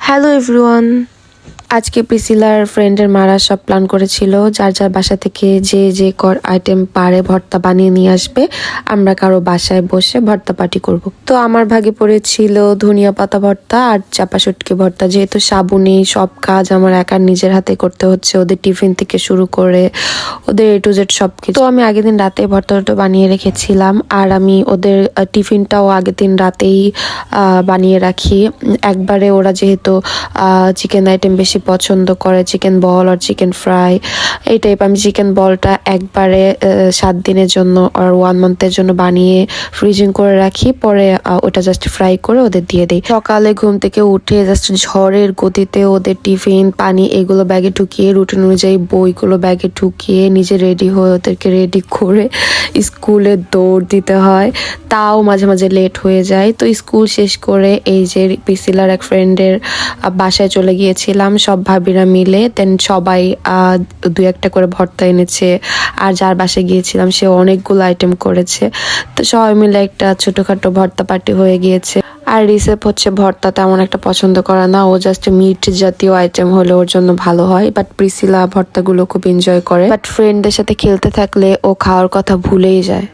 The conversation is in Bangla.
Hello everyone. আজকে প্রিসিলার ফ্রেন্ডের মারা সব প্ল্যান করেছিল যার যার বাসা থেকে যে যে আইটেম পারে ভর্তা বানিয়ে নিয়ে আসবে, আমরা কারো বাসায় বসে ভর্তা পার্টি করব। তো আমার ভাগে পড়েছিল ধনিয়া পাতা ভর্তা আর চাপা শুটকি ভর্তা। যেহেতু সাবু নেই, সব কাজ আমার একার নিজের হাতে করতে হচ্ছে, ওদের টিফিন থেকে শুরু করে ওদের A to Z সব কিছু। তো আমি আগের দিন রাতে ভর্তাটা বানিয়ে রেখেছিলাম, আর আমি ওদের টিফিনটাও আগের দিন রাতেই বানিয়ে রাখি। একবারে ওরা যেহেতু চিকেন আইটেম বেশি পছন্দ করে, চিকেন বল আর চিকেন ফ্রাই এই টাইপ, আমি চিকেন বলটা একবারে 7 দিনের জন্য আর 1 মান্থের জন্য বানিয়ে ফ্রিজিং করে রাখি, পরে ওটা জাস্ট ফ্রাই করে ওদের দিয়ে দিই। সকালে ঘুম থেকে উঠে জাস্ট ঝড়ের গতিতে ওদের টিফিন পানি এগুলো ব্যাগে ঢুকিয়ে, রুটিন অনুযায়ী বইগুলো ব্যাগে ঢুকিয়ে নিজে রেডি হয়ে ওদেরকে রেডি করে স্কুলে দৌড় দিতে হয়। তাও মাঝে মাঝে লেট হয়ে যায়। তো স্কুল শেষ করে এই যে প্রিসিলার এক ফ্রেন্ডের বাসায় চলে গিয়েছিলাম সব ভাবিরা মিলে। দেন সবাই 2-1টা করে ভর্তা এনেছে, আর যার বাসায় গিয়েছিলাম সে অনেকগুলো আইটেম করেছে। তো সবাই মিলে একটা ছোটখাটো ভর্তা পার্টি হয়ে গিয়েছে। আর রিসেপ হচ্ছে ভর্তা তেমন একটা পছন্দ করে না, ও জাস্ট মিট জাতীয় আইটেম হলে ওর জন্য ভালো হয়। বাট প্রিসিলা ভর্তাগুলো খুব এনজয় করে। বাট ফ্রেন্ডদের সাথে খেলতে থাকলে ও খাওয়ার কথা ভুলেই যায়।